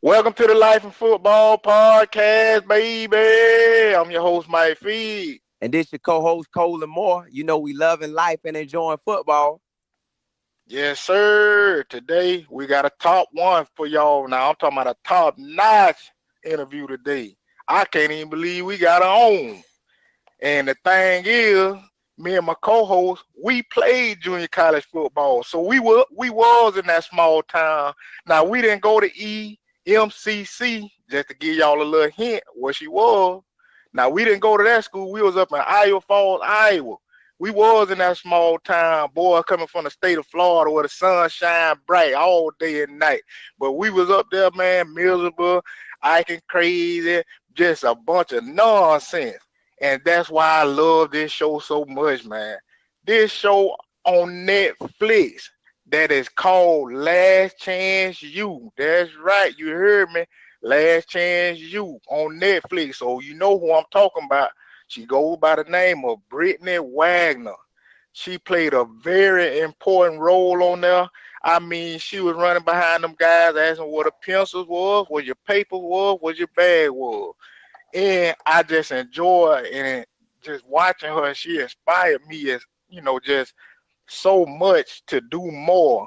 Welcome to the Life and Football Podcast, baby. I'm your host, Mike Feed. And this your co-host, Cole and Moore. You know we loving life and enjoying football. Yes, sir. Today we got a top one for y'all. Now I'm talking about a top-notch interview today. I can't even believe we got our own. And the thing is, me and my co-host, we played junior college football. So we was in that small town. Now we didn't go to EMCC, just to give y'all a little hint where she was. Now we didn't go to that school. We was up in Iowa Falls, Iowa. We was in that small town, boy, coming from the state of Florida where the sun shine bright all day and night. But we was up there, man, miserable, acting crazy, just a bunch of nonsense. And that's why I love this show so much, man. This show on Netflix that is called Last Chance You. That's right, you heard me. Last Chance You on Netflix. So you know who I'm talking about. She goes by the name of Brittany Wagner. She played a very important role on there. I mean, she was running behind them guys asking what the pencils was, what your paper was, what your bag was. And I just enjoy and just watching her. She inspired me as, just so much to do more.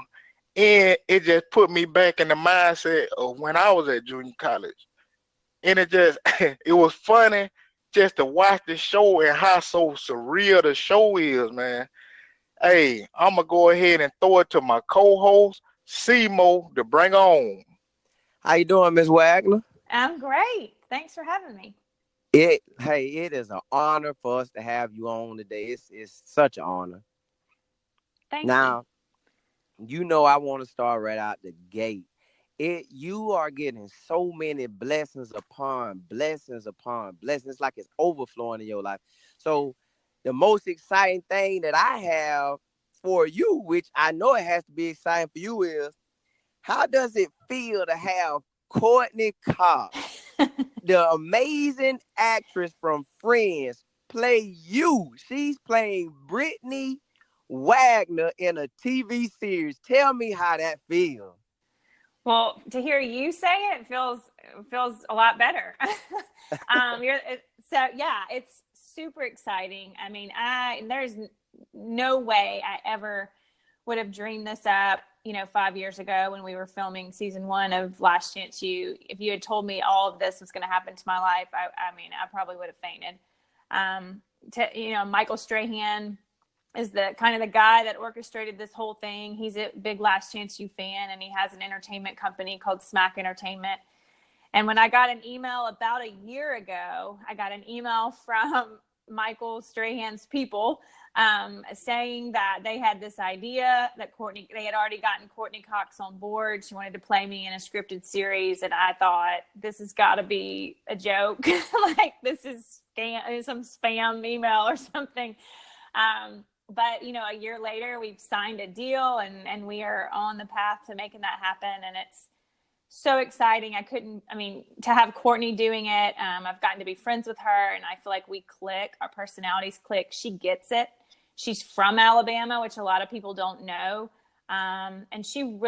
And it just put me back in the mindset of when I was at junior college. And it just, it was funny just to watch the show and how so surreal the show is, man. Hey, I'm going to go ahead and throw it to my co-host, Simo, to bring on. How you doing, Miss Wagner? I'm great. Thanks for having me. It is an honor for us to have you on today. It's such an honor. Thank Now, you know I want to start right out the gate. You are getting so many blessings upon blessings upon blessings. It's like it's overflowing in your life. So the most exciting thing that I have for you, which I know it has to be exciting for you, is how does it feel to have Courtney Cox, the amazing actress from Friends, play you? She's playing Brittany Wagner in a TV series. Tell me how that feels. Well, to hear you say it feels a lot better. It's super exciting. I mean, there's no way I ever would have dreamed this up, 5 years ago when we were filming season 1 of Last Chance You. If you had told me all of this was going to happen to my life, I probably would have fainted. Michael Strahan is the kind of the guy that orchestrated this whole thing. He's a big Last Chance You fan, and he has an entertainment company called Smack Entertainment. And when I got an email about a year ago, I got an email from Michael Strahan's people saying that they had this idea that they had already gotten Courtney Cox on board. She wanted to play me in a scripted series. And I thought, this has got to be a joke. Like, this is some spam email or something. But, a year later, we've signed a deal and we are on the path to making that happen. And it's so exciting. To have Courtney doing it, I've gotten to be friends with her and I feel like we click, our personalities click. She gets it. She's from Alabama, which a lot of people don't know. And she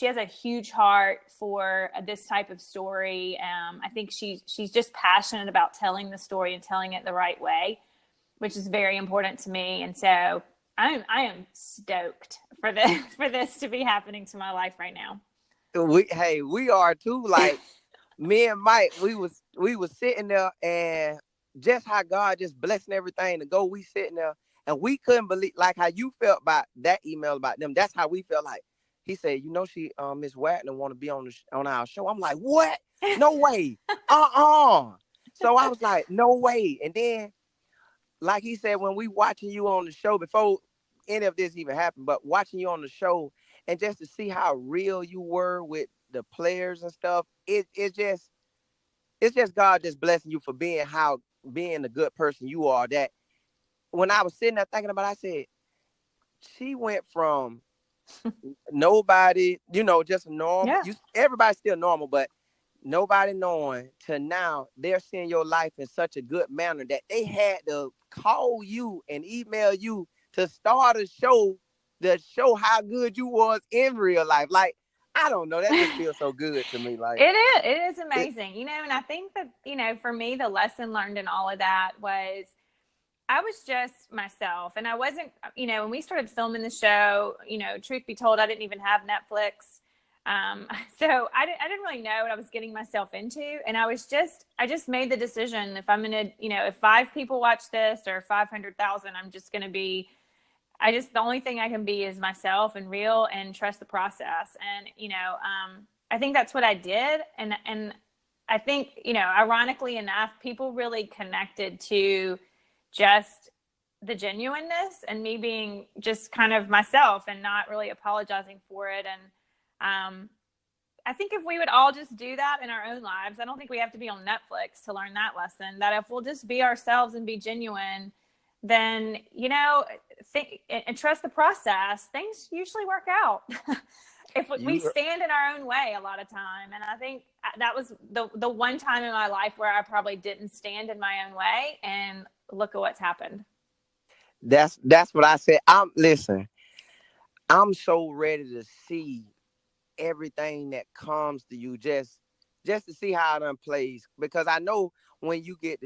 has a huge heart for this type of story. I think she's just passionate about telling the story and telling it the right way, which is very important to me. And so I am stoked for this to be happening to my life right now. We are too. Like me and Mike, we was sitting there, and just how God just blessing everything to go. We sitting there, and we couldn't believe like how you felt about that email about them. That's how we felt. Like he said, she Miss Wagner want to be on our show. I'm like, what? No way. So I was like, no way. And then, like he said, when we watching you on the show before any of this even happened, but watching you on the show. And just to see how real you were with the players and stuff, it's just God just blessing you for being the good person you are. That when I was sitting there thinking about it, I said, she went from nobody, just normal. Yeah. Everybody's still normal, but nobody knowing to now they're seeing your life in such a good manner that they had to call you and email you to start a show that show how good you was in real life. Like, I don't know. That just feels so good to me. Like it is amazing, and I think that, for me, the lesson learned in all of that was I was just myself, and I wasn't, when we started filming the show, truth be told, I didn't even have Netflix. So I didn't really know what I was getting myself into. And I just made the decision, if I'm going to, if 5 people watch this or 500,000, I'm just going to be, the only thing I can be is myself and real and trust the process. And, I think that's what I did. And I think, ironically enough, people really connected to just the genuineness and me being just kind of myself and not really apologizing for it. And, I think if we would all just do that in our own lives, I don't think we have to be on Netflix to learn that lesson, that if we'll just be ourselves and be genuine, then, think and trust the process, things usually work out. If we stand in our own way a lot of time. And I think that was the one time in my life where I probably didn't stand in my own way, and look at what's happened. That's what I said. Listen, I'm so ready to see everything that comes to you, just to see how it unplays, because I know when you get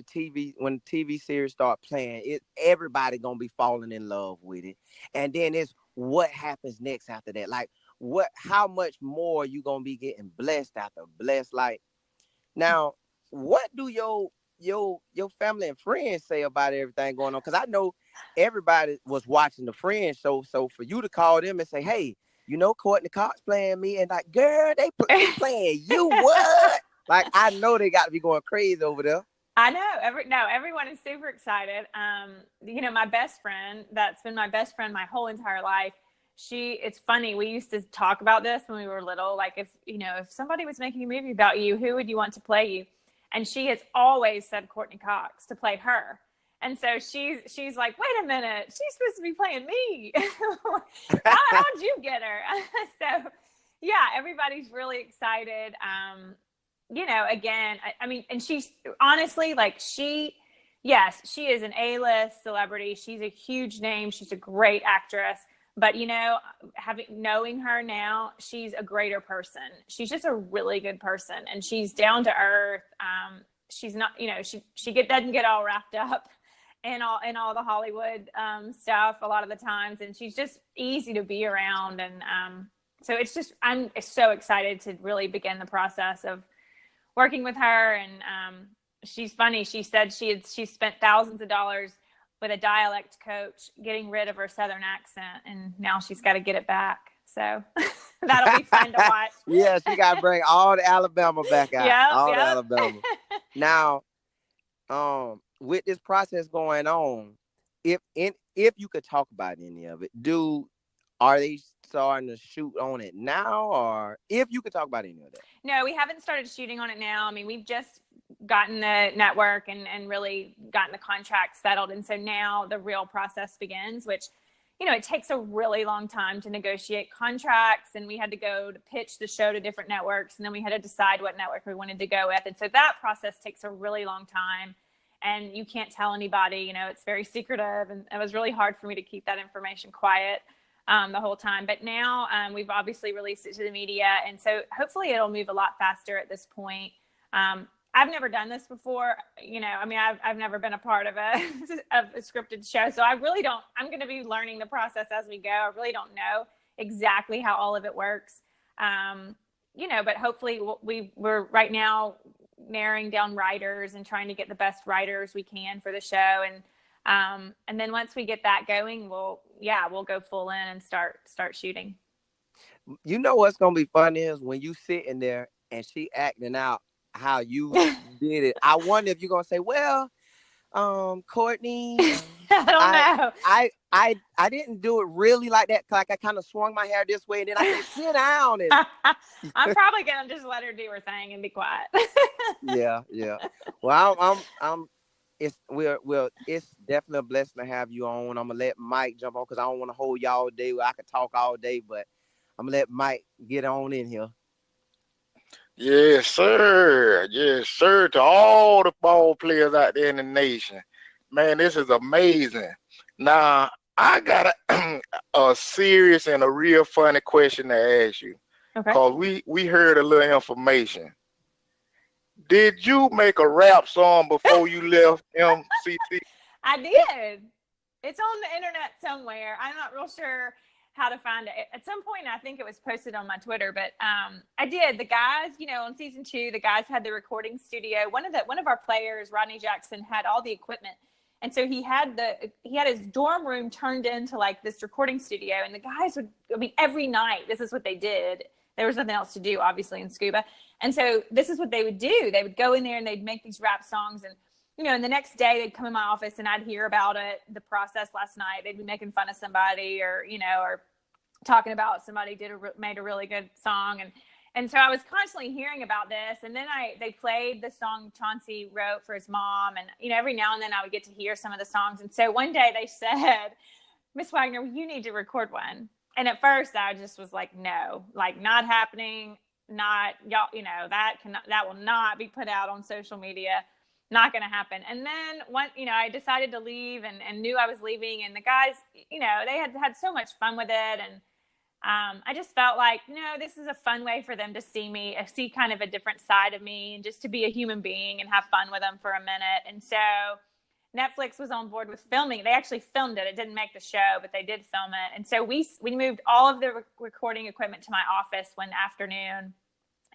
when TV series start playing, everybody gonna be falling in love with it, and then it's what happens next after that. Like how much more you gonna be getting blessed after blessed. Like now, what do your family and friends say about everything going on? Because I know everybody was watching the Friends show, so for you to call them and say, hey, Courtney Cox playing me, and like, girl, they playing you, what? Like, I know they got to be going crazy over there. I know. Everyone is super excited. My best friend, that's been my best friend my whole entire life. It's funny. We used to talk about this when we were little. Like, if somebody was making a movie about you, who would you want to play you? And she has always said Courtney Cox to play her. And so she's like, wait a minute, she's supposed to be playing me. How'd you get her? So, yeah, everybody's really excited. Again, I mean, and she's honestly, like, she is an A-list celebrity. She's a huge name. She's a great actress. But, knowing her now, she's a greater person. She's just a really good person, and she's down to earth. She's not, she doesn't get all wrapped up in all the Hollywood stuff a lot of the times, and she's just easy to be around. And so I'm so excited to really begin the process of working with her. And she's funny. She said she spent thousands of dollars with a dialect coach getting rid of her Southern accent, and now she's got to get it back. So that'll be fun to watch. Yeah, she got to bring all the Alabama back out. Yep. The Alabama. Now, with this process going on, if you could talk about any of it, are they starting to shoot on it now, or if you could talk about any of that? No, we haven't started shooting on it now. I mean, we've just gotten the network and really gotten the contract settled. And so now the real process begins, which, it takes a really long time to negotiate contracts. And we had to go to pitch the show to different networks. And then we had to decide what network we wanted to go with. And so that process takes a really long time. And you can't tell anybody, it's very secretive. And it was really hard for me to keep that information quiet the whole time. But now we've obviously released it to the media. And so hopefully it'll move a lot faster at this point. I've never done this before. I've never been a part of a scripted show. So I really don't, I'm going to be learning the process as we go. I really don't know exactly how all of it works. But hopefully we're right now narrowing down writers and trying to get the best writers we can for the show. And then once we get that going, we'll go full in and start shooting. What's going to be fun is when you sitting there and she acting out how you did it. I wonder if you're going to say, well, Courtney, I don't know. I didn't do it really like that. Like I kind of swung my hair this way, and then I said, sit down. And I'm probably going to just let her do her thing and be quiet. Yeah. Well, it's definitely a blessing to have you on. I'm gonna let Mike jump on because I don't want to hold y'all all day. I could talk all day, but I'm gonna let Mike get on in here. Yes, sir. Yes, sir. To all the ball players out there in the nation, man, this is amazing. Now, I got a serious and a real funny question to ask you. Okay. because we heard a little information. Did you make a rap song before you left MCC? I did. It's on the internet somewhere. I'm not real sure how to find it. At some point, I think it was posted on my Twitter, but I did. The guys, on season 2, the guys had the recording studio. One of our players, Rodney Jackson, had all the equipment, and so he had his dorm room turned into like this recording studio. And the guys would, every night, this is what they did. There was nothing else to do, obviously, in scuba, and so this is what they would do. They would go in there and they'd make these rap songs, and and the next day they'd come in my office and I'd hear about it, the process last night. They'd be making fun of somebody or talking about somebody made a really good song. And so I was constantly hearing about this. And then they played the song Chauncey wrote for his mom. And, every now and then I would get to hear some of the songs. And so one day they said, Miss Wagner, you need to record one. And at first I just was like, no, like not happening, not y'all, that will not be put out on social media. Not going to happen. And then I decided to leave and knew I was leaving, and the guys, they had so much fun with it. And I just felt like, this is a fun way for them to see kind of a different side of me, and just to be a human being and have fun with them for a minute. And so Netflix was on board with filming. They actually filmed it. It didn't make the show, but they did film it. And so we moved all of the recording equipment to my office one afternoon,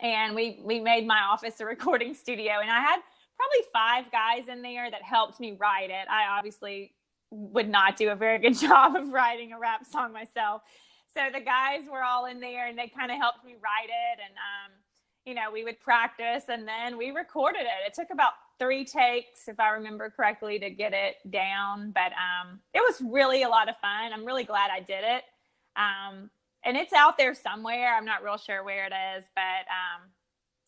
and we made my office a recording studio. And I had probably 5 guys in there that helped me write it. I obviously would not do a very good job of writing a rap song myself. So the guys were all in there and they kind of helped me write it. And, we would practice and then we recorded it. It took about 3 takes, if I remember correctly, to get it down. But it was really a lot of fun. I'm really glad I did it. And it's out there somewhere. I'm not real sure where it is, but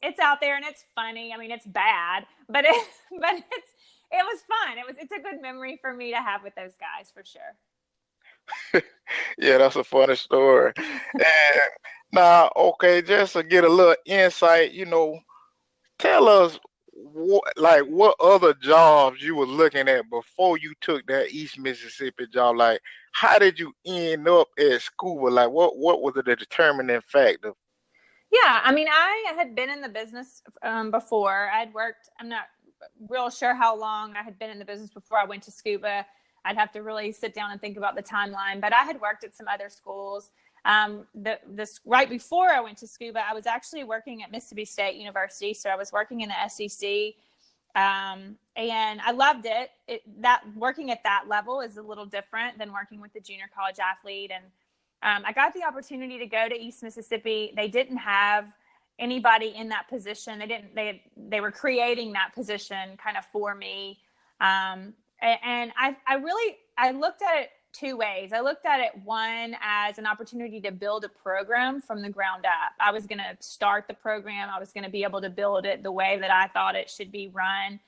it's out there and it's funny. It's bad, but it was fun. It's a good memory for me to have with those guys for sure. Yeah, that's a funny story. And now, okay, just to get a little insight, tell us what other jobs you were looking at before you took that East Mississippi job. Like, how did you end up at scuba? Like, what was the determining factor? Yeah, I had been in the business before. I'd worked, I'm not real sure how long I had been in the business before I went to scuba. I'd have to really sit down and think about the timeline, but I had worked at some other schools. Right before I went to scuba, I was actually working at Mississippi State University. So I was working in the SEC, and I loved it. That working at that level is a little different than working with the junior college athlete. And I got the opportunity to go to East Mississippi. They didn't have anybody in that position. They were creating that position kind of for me. And I looked at it 2 ways. I looked at it, one, as an opportunity to build a program from the ground up. I was going to start the program. I was going to be able to build it the way that I thought it should be run.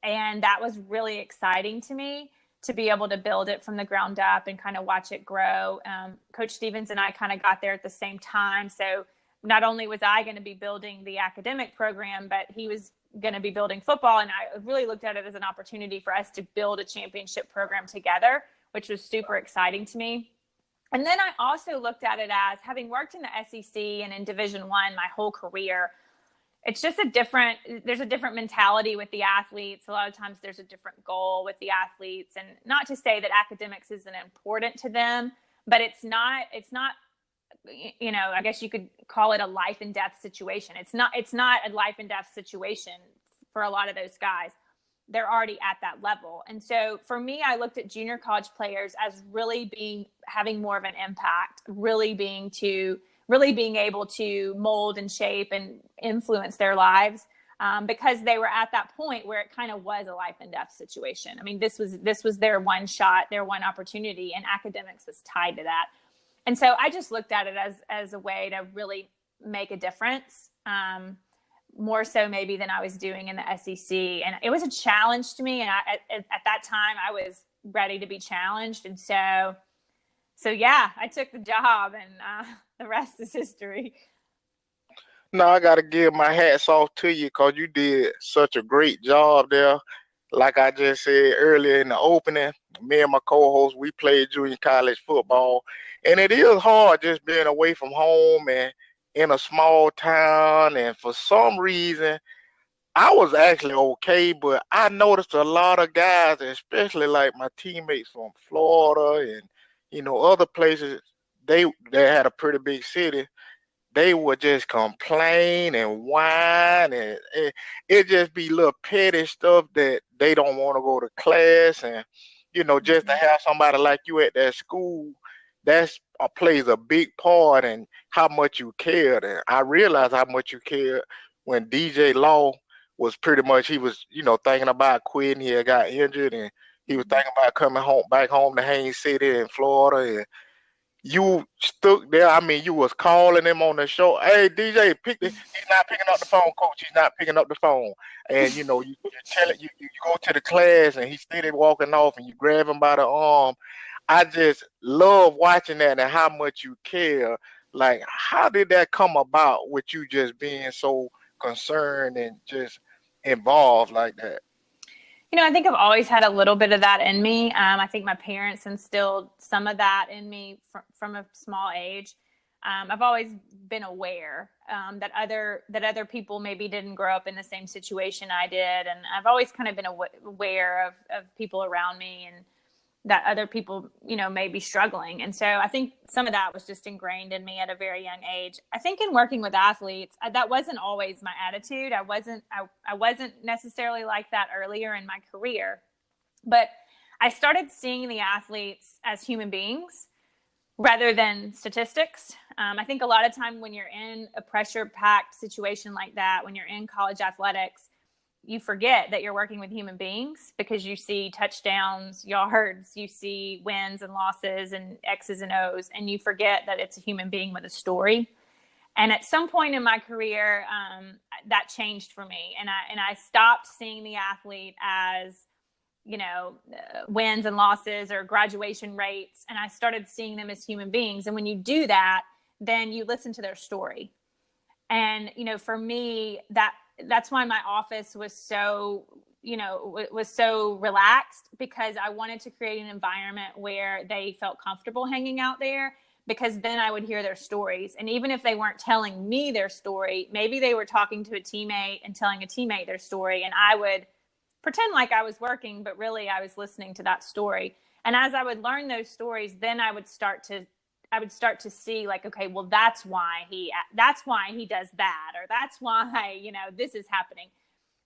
And that was really exciting to me, to be able to build it from the ground up and kind of watch it grow. Coach Stevens and I kind of got there at the same time. So not only was I going to be building the academic program, but he was going to be building football. And I really looked at it as an opportunity for us to build a championship program together, which was super exciting to me. And then I also looked at it as, having worked in the SEC and in Division I my whole career, it's just there's a different mentality with the athletes. A lot of times there's a different goal with the athletes, and not to say that academics isn't important to them, but it's not, I guess you could call it a life and death situation. It's not a life and death situation for a lot of those guys. They're already at that level. And so for me, I looked at junior college players as having more of an impact, really being able to mold and shape and influence their lives, because they were at that point where it kind of was a life and death situation. This was their one shot, their one opportunity, and academics was tied to that. And so I just looked at it as a way to really make a difference, more so maybe than I was doing in the SEC. And it was a challenge to me. And at that time, I was ready to be challenged. And so yeah, I took the job, and the rest is history. No, I got to give my hats off to you, because you did such a great job there. Like I just said earlier in the opening, me and my co-host, we played junior college football. And it is hard just being away from home and in a small town, and for some reason, I was actually okay, but I noticed a lot of guys, especially like my teammates from Florida and other places, they had a pretty big city. They would just complain and whine, and it just be little petty stuff that they don't want to go to class, and just to Mhm. have somebody like you at that school, that's plays a big part in how much you cared. And I realized how much you cared when DJ Law was pretty much, he was thinking about quitting. He had got injured, and he was Mhm. thinking about coming home back home to Haines City in Florida, and you stuck there. I mean, you was calling him on the show. Hey, DJ, he's not picking up the phone, coach. He's not picking up the phone. And you tell it. You go to the class, and he's steady walking off, and you grab him by the arm. I just love watching that and how much you care. Like, how did that come about with you just being so concerned and just involved like that? I think I've always had a little bit of that in me. I think my parents instilled some of that in me from a small age. I've always been aware that other people maybe didn't grow up in the same situation I did, and I've always kind of been aware of people around me and that other people, may be struggling. And so I think some of that was just ingrained in me at a very young age. I think in working with athletes, that wasn't always my attitude. I wasn't necessarily like that earlier in my career, but I started seeing the athletes as human beings rather than statistics. I think a lot of time when you're in a pressure-packed situation like that, when you're in college athletics, you forget that you're working with human beings because you see touchdowns, yards, you see wins and losses and X's and O's, and you forget that it's a human being with a story. And at some point in my career, that changed for me, and I stopped seeing the athlete as wins and losses or graduation rates, and I started seeing them as human beings. And when you do that, then you listen to their story. And for me, that's why my office was so relaxed, because I wanted to create an environment where they felt comfortable hanging out there, because then I would hear their stories. And even if they weren't telling me their story, maybe they were talking to a teammate and telling a teammate their story, and I would pretend like I was working, but really I was listening to that story. And as I would learn those stories, then I would start to see, like, okay, well, that's why he does that, or that's why, this is happening,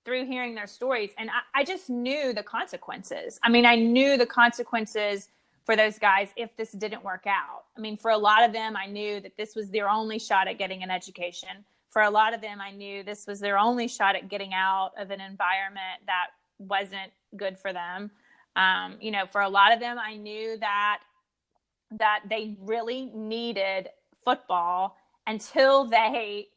through hearing their stories. And I just knew the consequences. I mean, I knew the consequences for those guys if this didn't work out. I mean, for a lot of them, I knew that this was their only shot at getting an education. For a lot of them, I knew this was their only shot at getting out of an environment that wasn't good for them. For a lot of them, I knew that they really needed football until they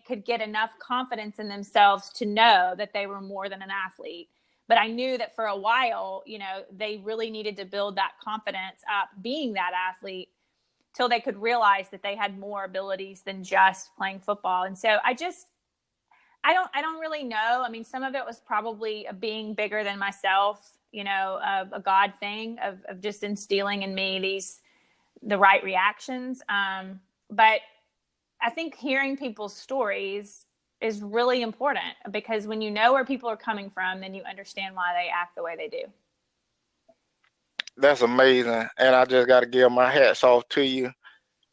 could get enough confidence in themselves to know that they were more than an athlete. But I knew that for a while, they really needed to build that confidence up being that athlete till they could realize that they had more abilities than just playing football. And so I don't really know. I mean, some of it was probably a being bigger than myself, a God thing of just instilling in me the right reactions. But I think hearing people's stories is really important, because when you know where people are coming from, then you understand why they act the way they do. That's amazing, and I just got to give my hats off to you.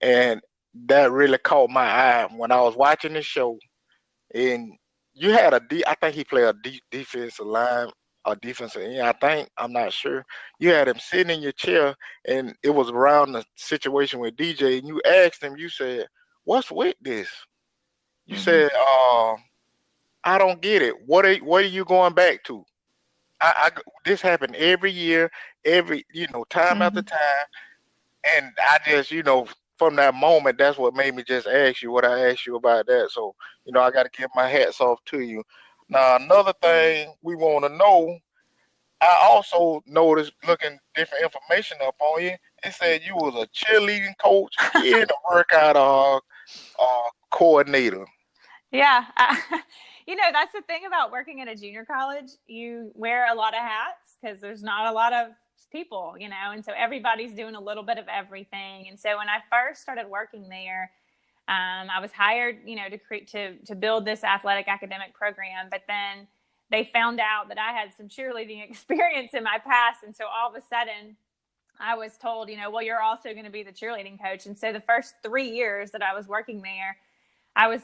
And that really caught my eye when I was watching the show. And you had I think he played a defensive line or defensive end. I'm not sure. You had him sitting in your chair, and it was around the situation with DJ. And you asked him. You said, "What's with this?" You Mm-hmm. said, "I don't get it. What are you going back to?" This happened every year, every time after Mm-hmm. time. And I just, from that moment, that's what made me just ask you what I asked you about that. So, I got to give my hats off to you. Now, another thing we want to know, I also noticed looking different information up on you. It said you was a cheerleading coach and a workout coordinator. Yeah. That's the thing about working at a junior college. You wear a lot of hats because there's not a lot of people, and so everybody's doing a little bit of everything. And so when I first started working there, I was hired, to build this athletic academic program, but then they found out that I had some cheerleading experience in my past. And so all of a sudden I was told, well, you're also going to be the cheerleading coach. And so the first 3 years that I was working there, I was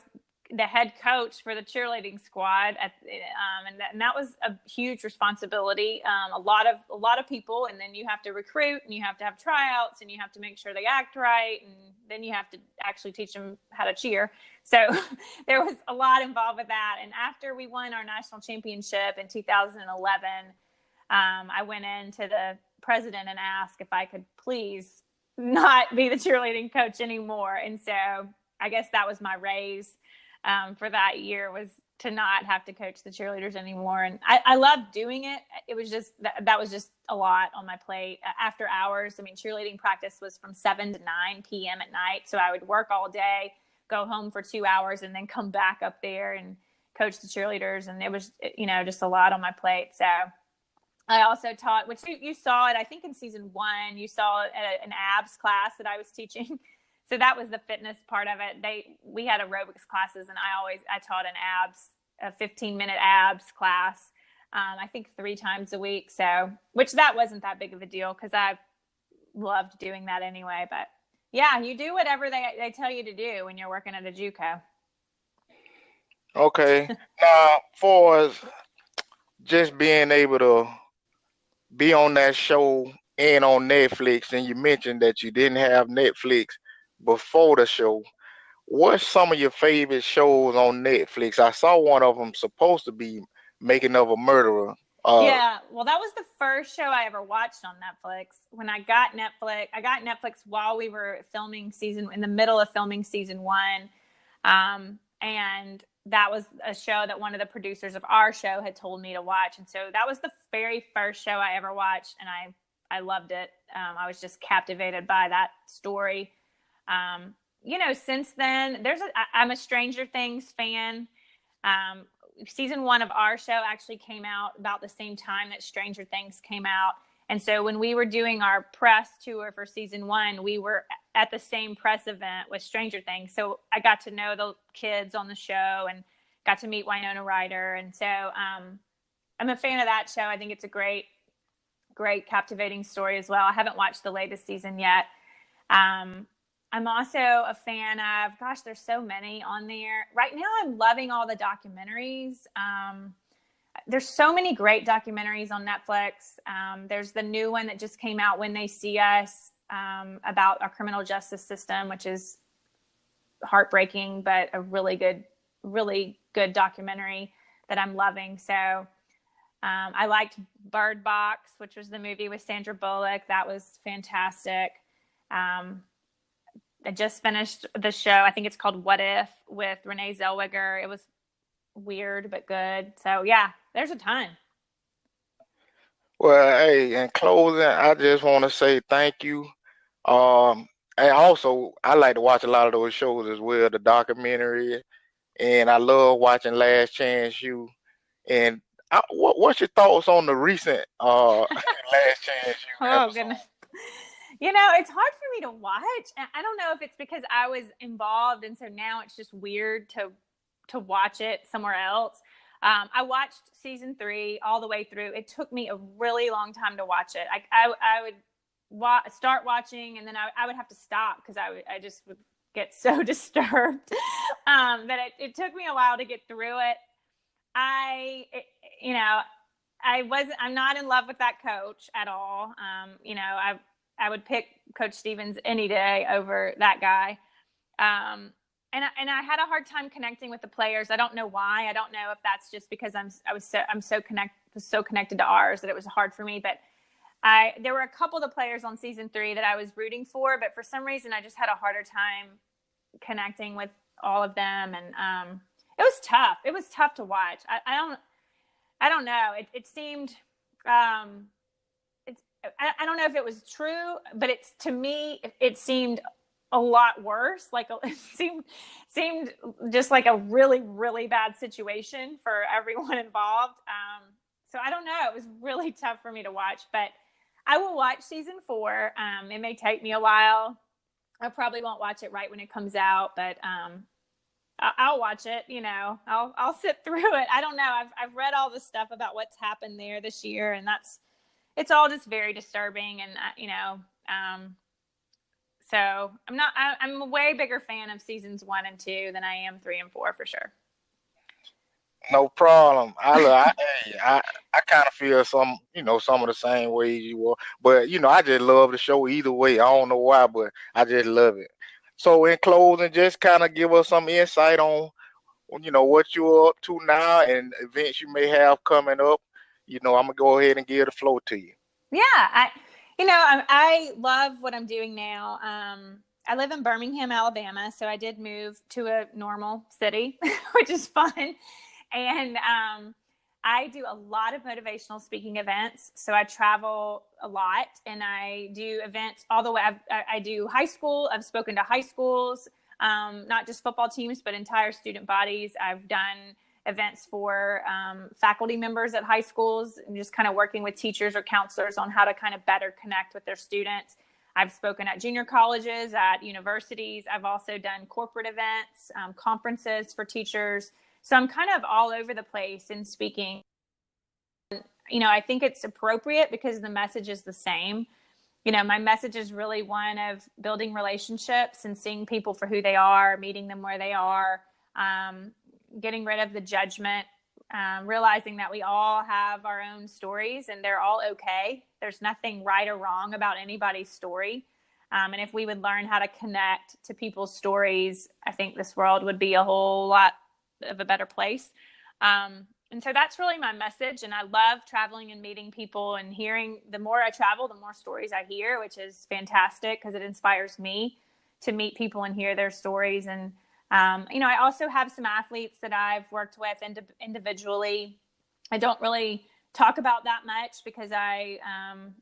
the head coach for the cheerleading squad and that was a huge responsibility. A lot of people, and then you have to recruit and you have to have tryouts and you have to make sure they act right, and then you have to actually teach them how to cheer. So there was a lot involved with that. And after we won our national championship in 2011, I went into the president and asked if I could please not be the cheerleading coach anymore. And so I guess that was my raise for that year, was to not have to coach the cheerleaders anymore. And I loved doing it. It was just, that was just a lot on my plate. After hours, cheerleading practice was from 7 to 9 p.m. at night. So I would work all day, go home for 2 hours, and then come back up there and coach the cheerleaders. And it was, just a lot on my plate. So I also taught, which you saw it, I think in season 1, you saw it at an abs class that I was teaching. So that was the fitness part of it. We had aerobics classes, and I taught a 15-minute abs class, I think 3 times a week. So, which that wasn't that big of a deal because I loved doing that anyway. But yeah, you do whatever they tell you to do when you're working at a JUCO. Okay. Now, for us, just being able to be on that show and on Netflix, and you mentioned that you didn't have Netflix before the show. What's some of your favorite shows on Netflix? I saw one of them supposed to be Making of a Murderer. Yeah, well, that was the first show I ever watched on Netflix. When I got Netflix while we were in the middle of filming season 1. And that was a show that one of the producers of our show had told me to watch. And so that was the very first show I ever watched. And I loved it. I was just captivated by that story. Since then, I'm a Stranger Things fan. Season 1 of our show actually came out about the same time that Stranger Things came out. And so when we were doing our press tour for season 1, we were at the same press event with Stranger Things. So I got to know the kids on the show and got to meet Winona Ryder. And so I'm a fan of that show. I think it's a great, great, captivating story as well. I haven't watched the latest season yet. I'm also a fan of, there's so many on there. Right now, I'm loving all the documentaries. There's so many great documentaries on Netflix. There's the new one that just came out, When They See Us, about our criminal justice system, which is heartbreaking, but a really good documentary that I'm loving. So I liked Bird Box, which was the movie with Sandra Bullock. That was fantastic. I just finished the show. I think it's called What If, with Renee Zellweger. It was weird but good. So yeah, there's a ton. Well, hey, in closing, I just want to say thank you. And also, I like to watch a lot of those shows as well, the documentary, and I love watching Last Chance U. And what's your thoughts on the recent Last Chance U? Oh, goodness. It's hard for me to watch. I don't know if it's because I was involved, and so now it's just weird to watch it somewhere else. I watched season 3 all the way through. It took me a really long time to watch it. I would start watching, and then I would have to stop because I just would get so disturbed. That it took me a while to get through it. I'm not in love with that coach at all. I would pick Coach Stevens any day over that guy. And I had a hard time connecting with the players. I don't know why. I don't know if that's just because I'm so connected to ours that it was hard for me. But there were a couple of the players on season 3 that I was rooting for, but for some reason I just had a harder time connecting with all of them. And it was tough. It was tough to watch. I don't know. It seemed, I don't know if it was true, but to me, it seemed a lot worse. Like it seemed just like a really, really bad situation for everyone involved. So I don't know. It was really tough for me to watch, but I will watch season 4. It may take me a while. I probably won't watch it right when it comes out, but I'll watch it. You know, I'll sit through it. I don't know. I've read all the stuff about what's happened there this year, and it's all just very disturbing. And you know, so I'm a way bigger fan of seasons 1 and 2 than I am 3 and 4 for sure. No problem. I kind of feel some of the same ways you were, but I just love the show either way. I don't know why, but I just love it. So in closing, just kind of give us some insight on what you're up to now and events you may have coming up. I'm gonna go ahead and give the floor to you. Yeah, I love what I'm doing now. I live in Birmingham, Alabama, so I did move to a normal city, which is fun. And I do a lot of motivational speaking events. So I travel a lot and I do events all the way. I do high school. I've spoken to high schools, not just football teams, but entire student bodies. I've done events for faculty members at high schools and just kind of working with teachers or counselors on how to kind of better connect with their students. I've spoken at junior colleges, at universities. I've also done corporate events, conferences for teachers. So I'm kind of all over the place in speaking. I think it's appropriate because the message is the same. My message is really one of building relationships and seeing people for who they are, meeting them where they are, getting rid of the judgment, realizing that we all have our own stories and they're all okay. There's nothing right or wrong about anybody's story. And if we would learn how to connect to people's stories, I think this world would be a whole lot of a better place. And so that's really my message. And I love traveling and meeting people and hearing. The more I travel, the more stories I hear, which is fantastic because it inspires me to meet people and hear their stories. And, I also have some athletes that I've worked with individually. I don't really talk about that much because I'm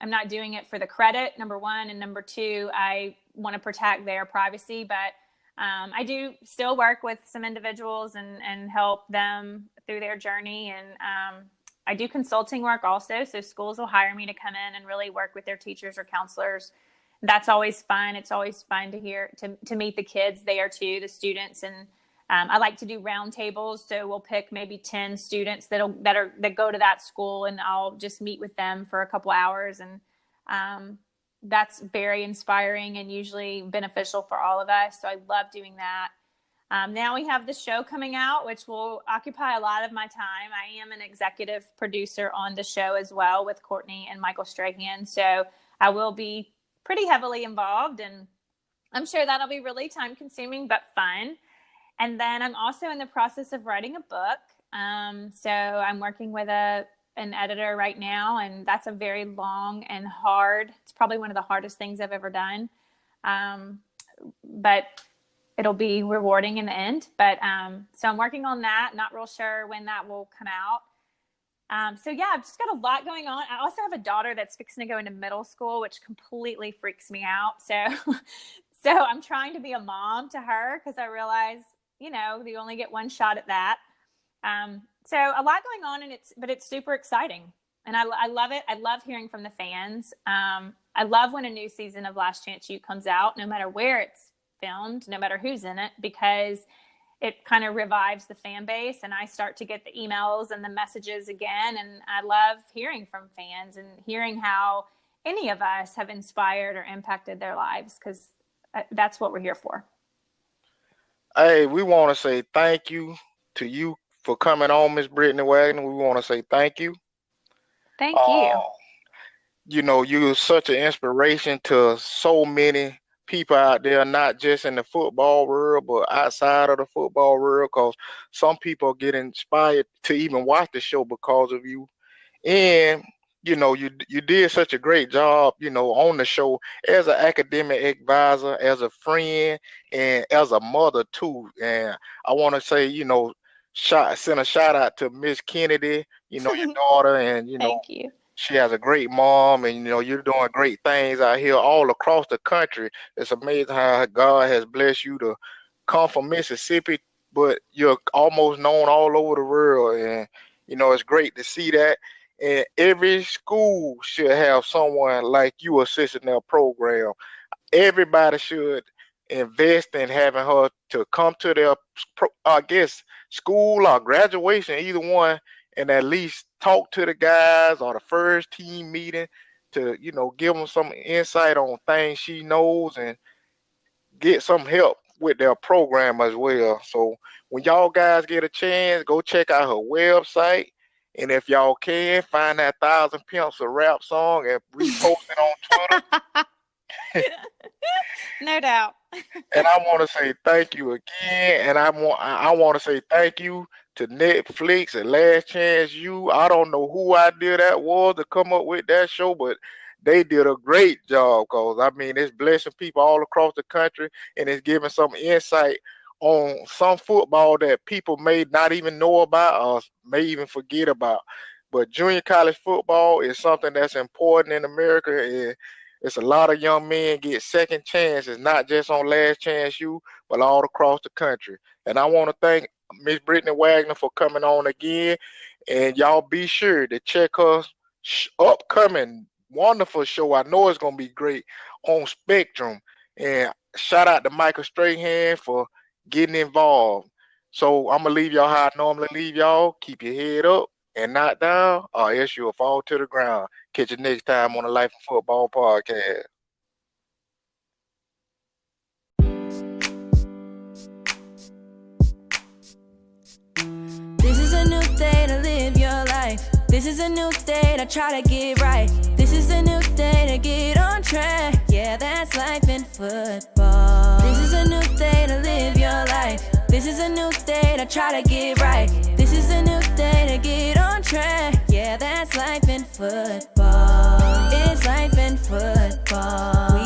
not doing it for the credit, number one. And number two, I want to protect their privacy, but I do still work with some individuals and help them through their journey. And I do consulting work also. So schools will hire me to come in and really work with their teachers or counselors. That's always fun. It's always fun to meet the kids there too, the students. And I like to do roundtables. So we'll pick maybe 10 students that go to that school, and I'll just meet with them for a couple hours. And that's very inspiring and usually beneficial for all of us. So I love doing that. Now we have the show coming out, which will occupy a lot of my time. I am an executive producer on the show as well with Courtney and Michael Strahan. So I will be pretty heavily involved, and I'm sure that'll be really time consuming, but fun. And then I'm also in the process of writing a book. So I'm working with an editor right now, and that's a very long and hard. It's probably one of the hardest things I've ever done. But it'll be rewarding in the end. But so I'm working on that. Not real sure when that will come out. So yeah, I've just got a lot going on. I also have a daughter that's fixing to go into middle school, which completely freaks me out. So I'm trying to be a mom to her because I realize, you only get one shot at that. So a lot going on, but it's super exciting, and I love it. I love hearing from the fans. I love when a new season of Last Chance U comes out, no matter where it's filmed, no matter who's in it, because it kind of revives the fan base, and I start to get the emails and the messages again. And I love hearing from fans and hearing how any of us have inspired or impacted their lives, because that's what we're here for. Hey, we want to say thank you to you for coming on, Miss Brittany Wagner. We want to say thank you. Thank you. You're such an inspiration to so many people out there, not just in the football world, but outside of the football world, because some people get inspired to even watch the show because of you. And you did such a great job, on the show as an academic advisor, as a friend, and as a mother too. And I want to say, send a shout out to Miss Kennedy, your daughter, and Thank you. she has a great mom, and you're doing great things out here all across the country. It's amazing how God has blessed you to come from Mississippi, but you're almost known all over the world. And it's great to see that. And every school should have someone like you assisting their program. everybody should invest in having her to come to their, I guess, school or graduation, either one, and at least talk to the guys or the first team meeting to, give them some insight on things she knows and get some help with their program as well. So when y'all guys get a chance, go check out her website. And if y'all can, find that Thousand Pimps a Rap song and repost it on Twitter. No doubt. And I want to say thank you again. And I want to say thank you to Netflix and Last Chance U. I don't know who idea that was to come up with that show, but they did a great job because, I mean, it's blessing people all across the country and it's giving some insight on some football that people may not even know about or may even forget about. But junior college football is something that's important in America, and it's a lot of young men get second chances, not just on Last Chance U, but all across the country. And I want to thank Miss Brittany Wagner for coming on again. And y'all be sure to check her upcoming wonderful show. I know it's going to be great on Spectrum. And shout out to Michael Strahan for getting involved. So I'm going to leave y'all how I normally leave y'all. Keep your head up and not down, or else you'll fall to the ground. Catch you next time on the Life of Football podcast. This is a new day to live your life. This is a new day to try to get right. This is a new day to get on track. Yeah, that's life in football. This is a new day to live your life. This is a new day to try to get right. This is a new day to get on track. Yeah, that's life in football. It's life in football.